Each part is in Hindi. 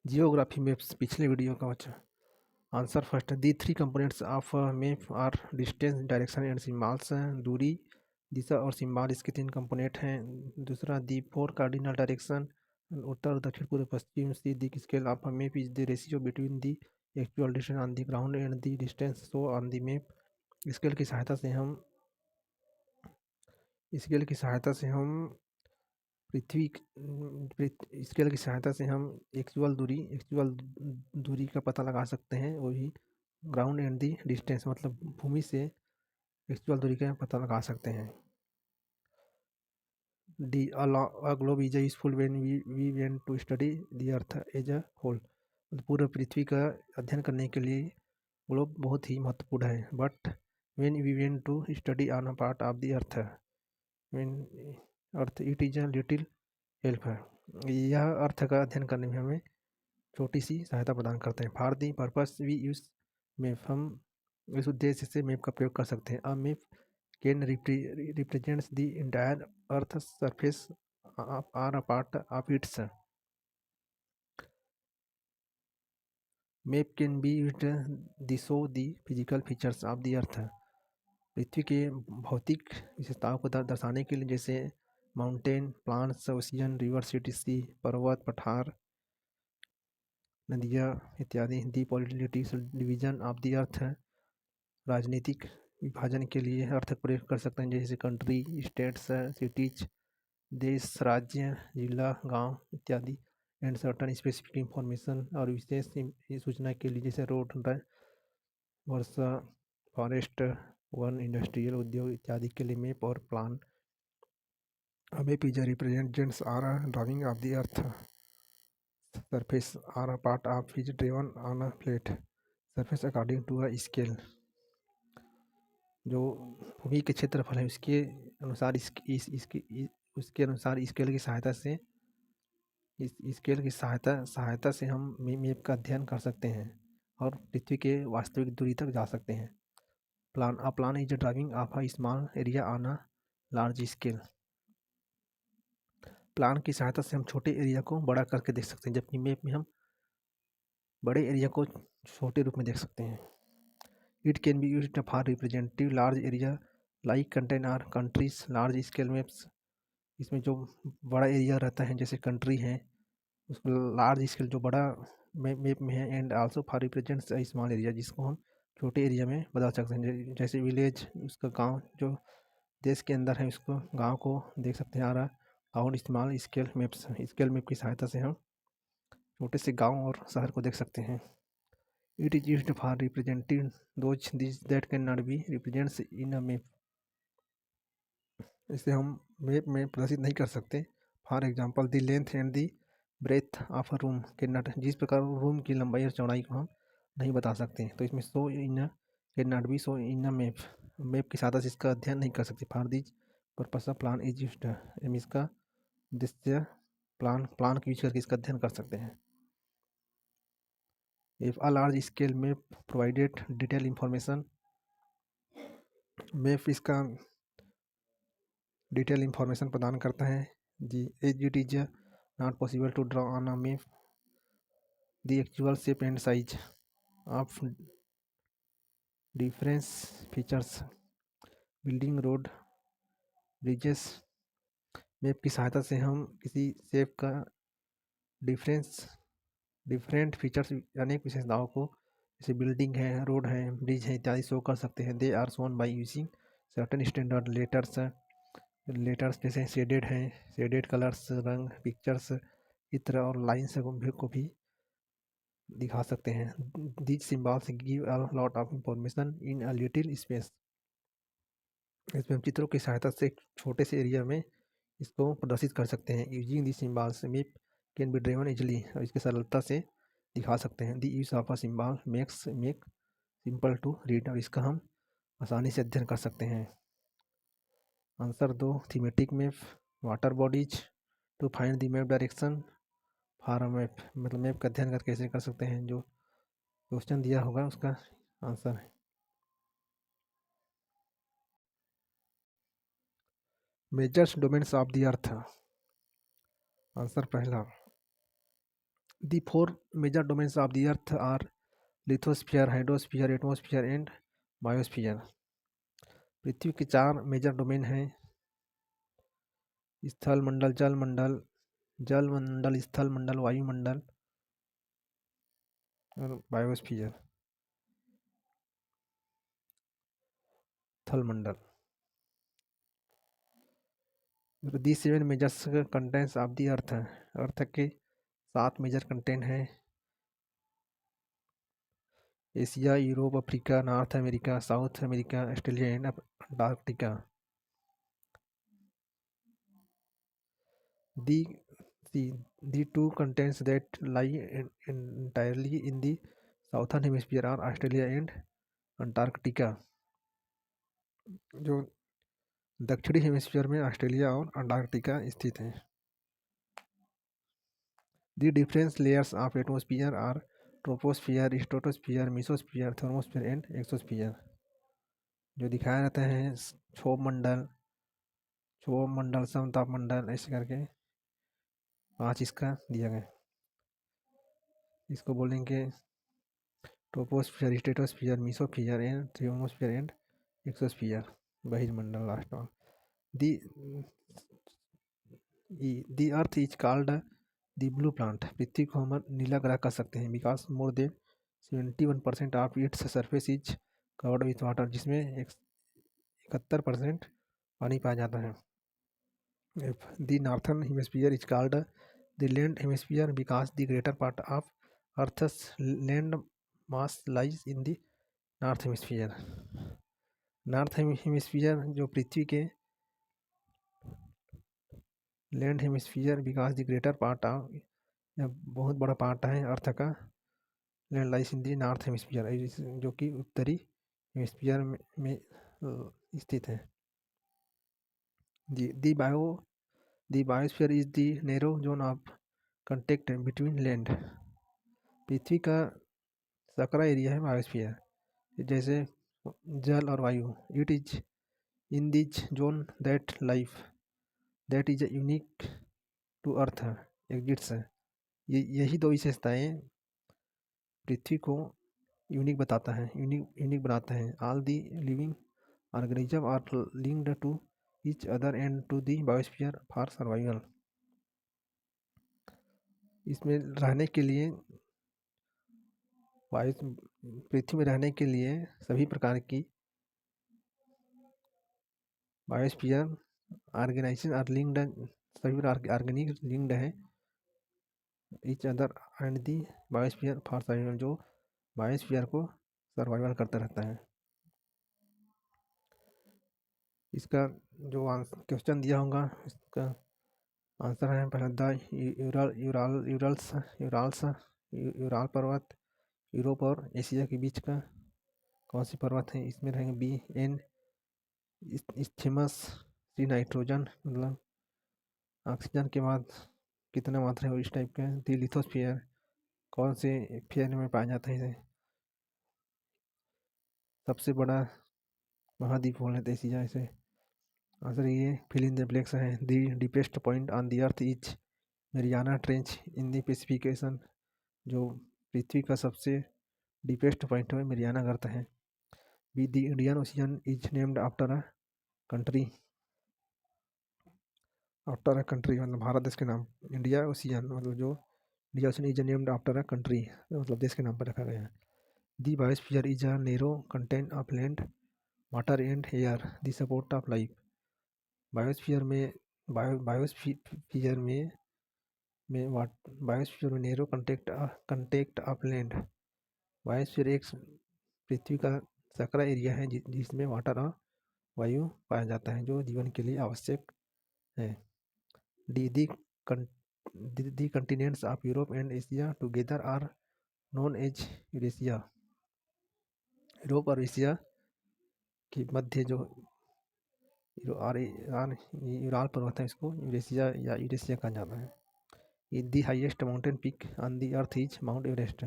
जियोग्राफी मैप्स पिछले वीडियो का बच्चा answer first the three components of map are distance direction and symbols दूरी दिशा और सिम्बॉल इसके तीन कंपोनेंट हैं। दूसरा दी फोर कार्डिनल डायरेक्शन उत्तर दक्षिण पूर्व पश्चिम C the scale of map is the ratio between the actual distance on the ground and the distance so on the map. Scale की सहायता से हम स्केल की सहायता से हम एक्चुअल दूरी का पता लगा सकते हैं। वही ग्राउंड एंड दी डिस्टेंस मतलब भूमि से एक्चुअल दूरी का पता लगा सकते हैं। A globe is useful when we want to study the earth as a whole। पूरे पृथ्वी का अध्ययन करने के लिए ग्लोब बहुत ही महत्वपूर्ण है। But when we want to study on a part of the earth it is a little help है। यह अर्थ का अध्ययन करने में हमें छोटी सी सहायता प्रदान करते हैं। For the purpose we use map, हम इस उद्देश्य से मैप का प्रयोग कर सकते हैं। A map can represents the entire earth surface or a part of its. Map can be used the show the physical features of the earth. पृथ्वी के भौतिक विशेषताओं को दर्शाने के लिए, जैसे mountain, plants, ocean, river, city, sea, पर्वत, पठार, नदियाँ इत्यादि। The political division of the earth, राजनीतिक विभाजन के लिए अर्थ प्रयोग कर सकते हैं, जैसे कंट्री, स्टेट्स, सिटीज, देश, राज्य, जिला, गांव इत्यादि। एंड सर्टन स्पेसिफिक इंफॉर्मेशन, और विशेष सूचना के लिए, जैसे रोड, वर्षा, फॉरेस्ट, वन, इंडस्ट्रियल उद्योग इत्यादि के लिए मैप और plan. Map is represents are drawing of the earth surface are a part of is drawn on a flat surface according to a scale। जो भूमि के क्षेत्रफल है उसके अनुसार उसके अनुसार स्केल की सहायता से सहायता से हम मैप का अध्ययन कर सकते हैं और पृथ्वी के वास्तविक दूरी तक जा सकते हैं। Plan is driving of a small area on a large scale. Plan की सहायता से हम छोटे एरिया को बड़ा करके देख सकते हैं, जबकि मैप में हम बड़े एरिया को छोटे रूप में देख सकते हैं। It can be used for representative large area like continent or countries large scale maps. इसमें जो बड़ा एरिया रहता है जैसे कंट्री है, उसको लार्ज स्केल जो बड़ा मैप में है। And also for represents a small area, जिसको हम छोटे एरिया में बदल सकते हैं, जैसे विलेज, उसका गांव जो देश के अंदर है उसको गांव को देख सकते हैं। और small scale maps, scale map की सहायता से हम छोटे से गांव और शहर को देख सकते हैं। It is used for representing those that can not be represents in a map. इसे हम मैप में प्रदर्शित नहीं कर सकते। For example the length and the breadth of a room can not, जिस प्रकार रूम की लंबाई और चौड़ाई को हम नहीं बता सकते, तो इसमें so in can not be so in a map, map की सहायता से इसका अध्ययन नहीं कर सकते। For this purpose plan is used, हम इसका उद्देश्य प्लान का यूज करके इसका अध्ययन कर सकते हैं। If a large scale map provided detail information, map इसका डिटेल इंफॉर्मेशन प्रदान करता है। G as it is not possible to draw on a map the actual shape and size of difference features building, road, bridges. Map की सहायता से हम किसी शेप का डिफरेंट फीचर्स, अनेक विशेषताओं को, जैसे बिल्डिंग है, रोड है, ब्रिज है इत्यादि शो कर सकते हैं। They are shown by using certain standard letters जैसे शेडेड हैं, शेडेड कलर्स, रंग, पिक्चर्स, चित्र और लाइन्स को भी दिखा सकते हैं। This symbols give a lot of information in a little space. इसमें हम चित्रों की सहायता से छोटे से एरिया में इसको प्रदर्शित कर सकते हैं। Using this symbols map can be drawn easily, और इसकी सरलता से दिखा सकते हैं। The use of a symbol make simple to read, और इसका हम आसानी से अध्ययन कर सकते हैं। Answer two thematic map water bodies to find the map direction for a map, मतलब मैप का अध्ययन कर कैसे कर सकते हैं, जो क्वेश्चन दिया होगा उसका आंसर है। Measures domains of the earth, answer पहला The four major domains of the Earth are lithosphere, hydrosphere, atmosphere and biosphere. पृथ्वी के चार मेजर डोमेन हैं: स्थल मंडल, जल मंडल, स्थल मंडल, वायुमंडल और बायोस्फीयर, थल मंडल। The seven majors contents of the earth, earth के 7 मेजर कंटेंट हैं: Asia, Europe, Africa, North America, South America, Australia and Antarctica. The the two continents that lie entirely in the southern hemisphere are Australia and Antarctica। जो दक्षिणी हेमिस्फीयर में ऑस्ट्रेलिया और अंटार्कटिका स्थित हैं। The different layers of atmosphere are troposphere, stratosphere, mesosphere, thermosphere and exosphere। जो दिखाए रहते हैं क्षोभ मंडल, समताप मंडल, ऐसे करके 5 इसका दिया गया। इसको बोलेंगे troposphere, stratosphere, mesosphere and thermosphere and exosphere, बहिर्मंडल last one. The earth is called the blue plant. पृथ्वी को हम नीला ग्रह कह सकते हैं, because more than 71% of its surface is covered with water, जिसमें 71% पानी पाया जाता है। The northern hemisphere is called the land hemisphere because the greater part of earth's land mass lies in the north hemisphere. North hemisphere जो पृथ्वी के land hemisphere because the greater part of, बहुत बड़ा पार्ट है अर्थ का, land lies in the north hemisphere, जो कि उत्तरी हेमिस्फीयर में स्थित है। The biosphere is the narrow zone of contact between land. पृथ्वी का सकरा एरिया है बायोस्फीयर, जैसे जल और वायु। It is in this zone that is unique to earth exists. यही दो विशेषताएं पृथ्वी को यूनिक बताता है, यूनिक बनाता है। All the living organism are linked to each other and to the biosphere for survival. इसमें रहने के लिए पृथ्वी में रहने के लिए सभी प्रकार की बायोस्फीयर ऑर्गेनाइजेशन आर लिंक्ड, सभी ऑर्गेनिक लिंक्ड है each other and the biosphere for survival, जो बायोस्फीयर को सर्वाइवल करता रहता है। इसका जो क्वेश्चन दिया होगा, इसका आंसर है पहला द यूराल पर्वत यूरोप और एशिया के बीच का कौन सी पर्वत है। इसमें रहेंगे B an isthmus. C nitrogen, मतलब ऑक्सीजन के बाद कितना मात्रा है इस टाइप का। दी लिथोस्फीयर, कौन से फेयर में पाया जाता है। सबसे बड़ा महाद्वीप बोल लेते एशिया। ऐसे आंसर ये फिल इन द ब्लैंक्स है। The deepest point on the earth is Mariana trench in the pacification. जो पृथ्वी का सबसे डीपेस्ट पॉइंट है मेरियाना गर्त है। B the Indian ocean is named after a country, after a country मतलब भारत देश के नाम। इंडिया ओशियन मतलब जो India ocean is named after a country, मतलब देश के नाम पर रखा गया है। The biosphere is a narrow content of land water and air the support of life. Biosphere में बायोस्फीयर में narrow contact of land. Biosphere एक पृथ्वी का सकरा एरिया है जिसमें वाटर और वायु पाया जाता है, जो जीवन के लिए आवश्यक है। The continents of Europe and Asia together are known as Eurasia. Europe और एशिया के मध्य जो यूराल पर्वत है, इसको यूरेशिया या यूरेशिया कहा जाता है। The highest mountain peak on the earth is Mount Everest.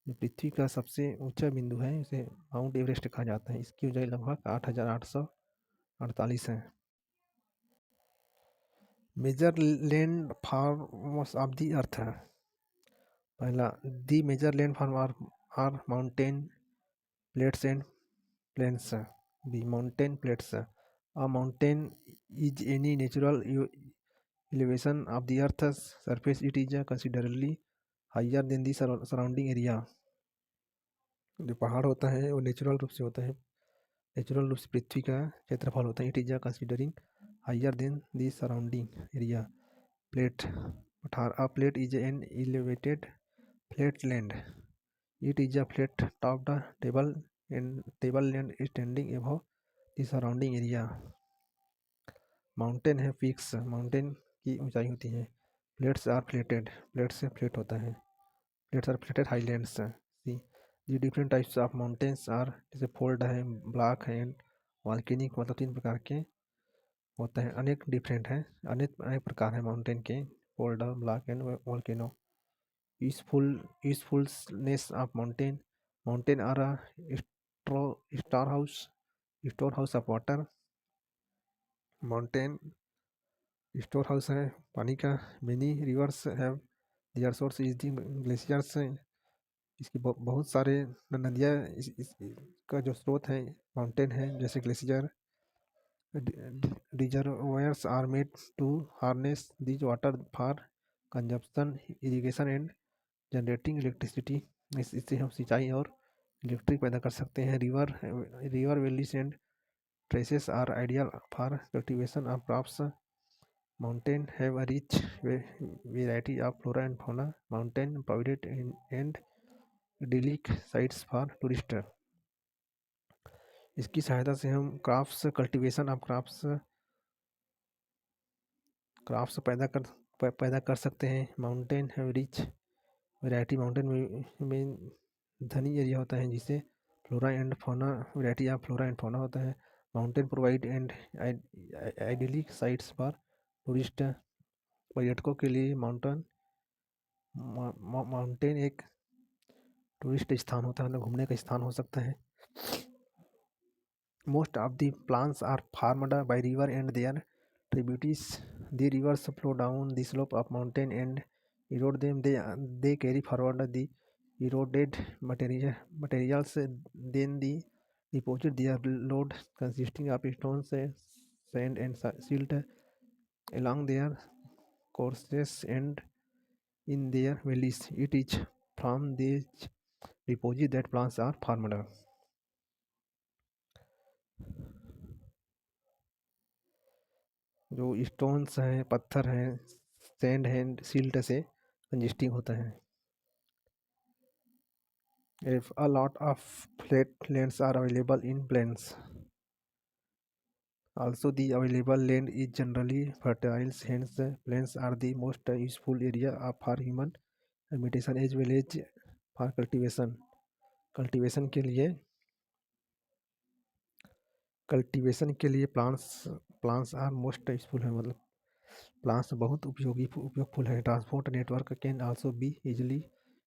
पृथ्वी का सबसे ऊंचा बिंदु है, इसे माउंट एवरेस्ट कहा जाता है। इसकी ऊंचाई लगभग 8,848 है। Major land forms of the earth. पहला, the major landform are mountain plates and plains. B. Mountain plates. A mountain is any natural elevation of the earth's surface. It is considerably higher than the surrounding area. जो पहाड़ होता है वो नेचुरल रूप से होता है, नेचुरल रूप से पृथ्वी का क्षेत्रफल होता है. It is considering higher than the surrounding area. Plate. A plate is an elevated flat land. It is a flat topped tableland standing above the surrounding area. Mountain है पीक्स, माउंटेन की ऊंचाई होती है. प्लेट्स आर फ्लेटेड, प्लेट से फ्लेट होता है. Plates are flatted highlands. C. The different types of mountains are, जैसे फोल्ड है, ब्लॉक है, वॉल्केनिक, मतलब 3 प्रकार के होते हैं. अनेक डिफरेंट हैं, अनेक प्रकार हैं माउंटेन के. Fold, block and volcano. Usefulness of mountain. Mountain are a store house of water. Mountain store house है पानी का. Many rivers have their source is the glaciers. इसकी बहुत सारे नदियाँ का जो स्रोत है माउंटेन है, जैसे glacier. Reservoirs are made to harness this water for consumption, irrigation and generating electricity. इससे हम सिंचाई और इलेक्ट्रिक पैदा कर सकते हैं. River valleys and terraces are ideal for cultivation of crops. Mountain have a rich variety of flora and fauna. Mountain provide and idyllic sites for tourists. इसकी सहायता से हम क्राफ्ट्स, कल्टीवेशन ऑफ क्राफ्ट्स पैदा कर सकते हैं. Mountain have rich variety. Mountain में धनी एरिया होता है, जिससे flora and fauna, variety of flora and fauna होता है. Mountain provide and idyllic sites for tourist. पर्यटकों के लिए माउंटेन एक टूरिस्ट स्थान होता है, मतलब घूमने का स्थान हो सकता है. Most of the plants are formed by river and their tributaries. The rivers flow down the slope of mountain and erode them. They carry forward the eroded materials. Then they deposit their load consisting of stones, sand and silt along their courses and in their valleys. It is from these deposits that plants are formed. जो स्टोन्स हैं, पत्थर हैं, सैंड है, सिल्ट से कंजिस्टिंग होता है. If a lot of flat lands are available in plains, also the available land is generally fertile. Hence plains are the most useful area for human habitation as well as for cultivation. Cultivation के लिए प्लांट्स आर मोस्ट यूजफुल है, मतलब प्लांट्स बहुत उपयोगफुल है. Transport network can also be easily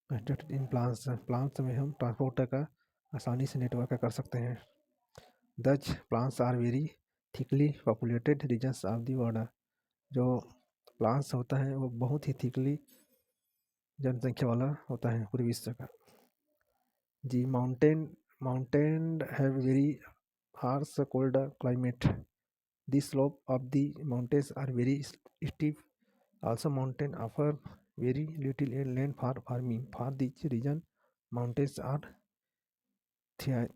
constructed in plants में हम ट्रांसपोर्ट का आसानी से नेटवर्क कर सकते हैं. The plants are very thickly populated regions of the world. जो प्लांट्स होता है वो बहुत ही थिकली जनसंख्या वाला होता है पूरे विश्व का. G. Mountain have very harsh cold climate. The slope of the mountains are very steep. Also mountain offer very little land for farming. For this reason mountains are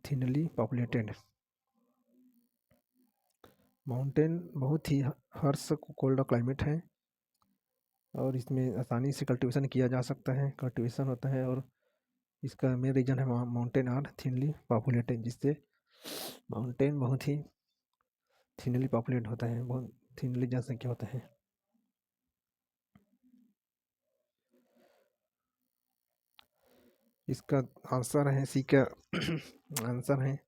thinly populated. Mountain बहुत ही हर्ष कोल्ड क्लाइमेट है और इसमें आसानी से कल्टीवेशन किया जा सकता है, कल्टीवेशन होता है. और इसका मेन रीजन है माउंटेन आर थिनली पॉपुलेटेड, जिससे माउंटेन बहुत ही थिनली पॉपुलेट होता है, बहुत थिनली जनसंख्या होता है. इसका आंसर है, सी का आंसर है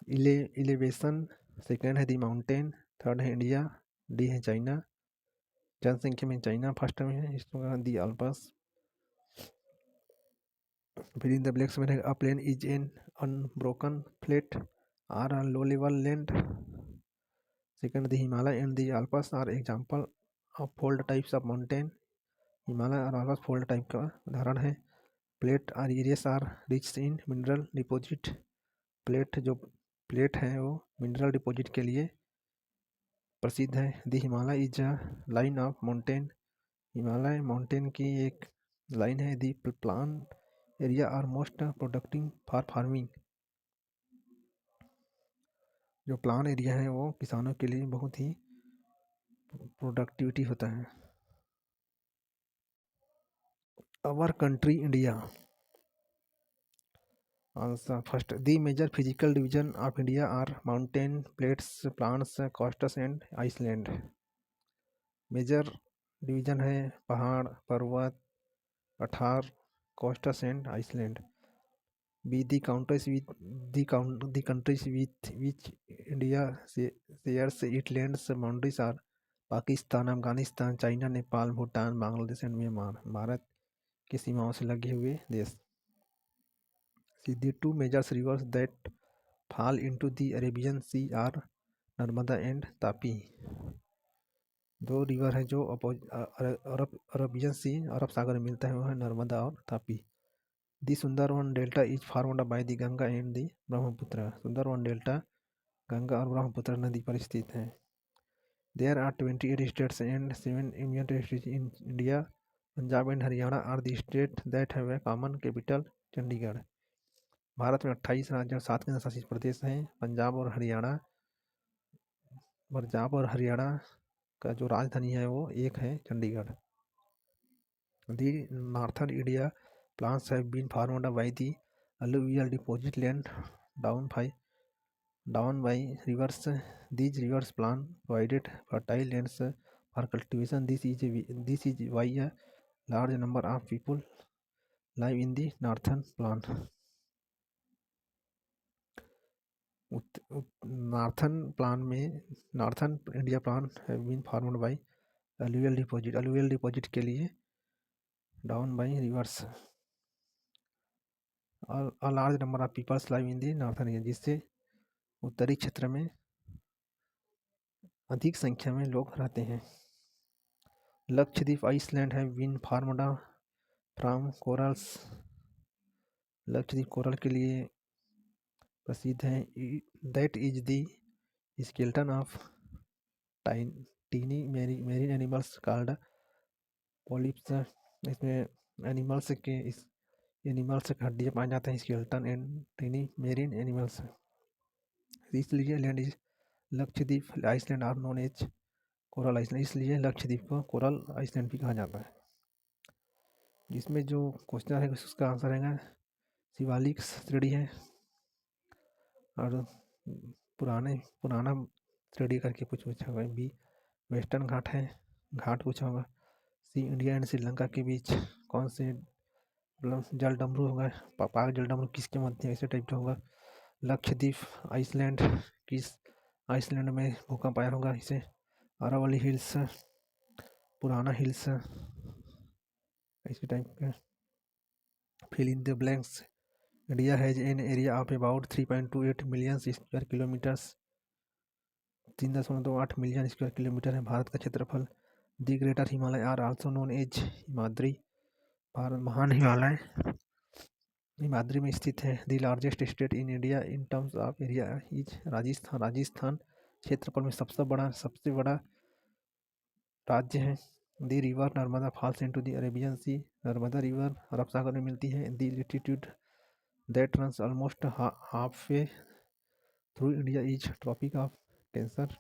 इलेवेशन. सेकेंड है दी माउंटेन. थर्ड है इंडिया. डी है चाइना. जनसंख्या में चाइना फर्स्ट में है. इसका दी अल्पस. फिर इन द ब्लैक्स में a plane is an unbroken flat or a low level land. Second the Himalaya and the Alps are example of fold types of mountain. Himalaya और आल्प्स फोल्ड टाइप का उदाहरण है। Plate are areas are rich in mineral deposit. Plate है वो मिनरल डिपॉजिट के लिए प्रसिद्ध है। The Himalaya is a line of mountain. Himalaya mountain की एक लाइन है। The plan area are most productive for farming. जो प्लान एरिया है वो किसानों के लिए बहुत ही प्रोडक्टिविटी होता है। Our country India. Answer first, the major physical division of India are mountain, plates, plains, coasts and island. Major division है पहाड़, पर्वत, पठार, coasts and island. B the countries with which India shares its land boundaries are Pakistan, Afghanistan, China, Nepal, Bhutan, Bangladesh and Myanmar. भारत की सीमाओं से लगे हुए देश। The two major rivers that fall into the Arabian Sea are Narmada and Tapi. दो रिवर है जो अरबियन सी अरब सागर में मिलता है, वो है नर्मदा और Tapi. The Sundarban delta is formed by the Ganga and the Brahmaputra. Sundarban delta Ganga और ब्रह्मपुत्र नदी पर स्थित है। There are 28 states and 7 union territories in India. Punjab and Haryana are the state that have a common capital Chandigarh. Bharat में 28 राज्य और 7 केंद्र शासित प्रदेश हैं। पंजाब और हरियाणा का जो राजधानी है वो एक है Chandigarh. The northern India plants have been formed by the alluvial deposit land down by rivers. These rivers plant provided fertile lands for cultivation. This is why a large number of people live in the northern plain. Northern India plain have been formed by alluvial deposit। alluvial deposit के लिए down by rivers. A large number of people live in the northern region, जिससे उत्तरी क्षेत्र में अधिक संख्या में लोग रहते हैं। Lakshadweep island have been formed from corals. Lakshadweep coral के लिए प्रसिद्ध है। That is the skeleton of tiny marine animals called polyps. इसमें एनिमल्स की हड्डियाँ पाए जाते हैं, skeleton and tiny marine animals. इसलिए land is Lakshadweep island are known as coral island. इसलिए लक्षद्वीप को कोरल आइसलैंड भी कहा जाता है। जिसमें जो क्वेश्चन है उसका आंसर है शिवालिक श्रेणी है और पुराना श्रेणी करके पूछा होगा। बी वेस्टर्न घाट है, घाट पूछा होगा। सी इंडिया एंड श्रीलंका के बीच कौन से जल डमरू होगा, पाक जल डमरू किसके मध्य ऐसे टाइप का होगा। लक्षद्वीप आइसलैंड, किस आइसलैंड में भूकंप आया होगा इसे। अरावली हिल्स, पुराना हिल्स, इसी टाइप का। Fill in the blanks. India has an area of about 3.28 million square kilometers. 3.28 million square kilometer है भारत का क्षेत्रफल। The greater Himalaya are also known as Himadri. महान हिमालय हिमाद्री में स्थित है। The largest state in India in terms of area is Rajasthan. Rajasthan क्षेत्रफल में सबसे बड़ा राज्य है। The river Narmada falls into the Arabian sea. Narmada river अरब सागर में मिलती है। The latitude that runs almost half way through India is Tropic of cancer.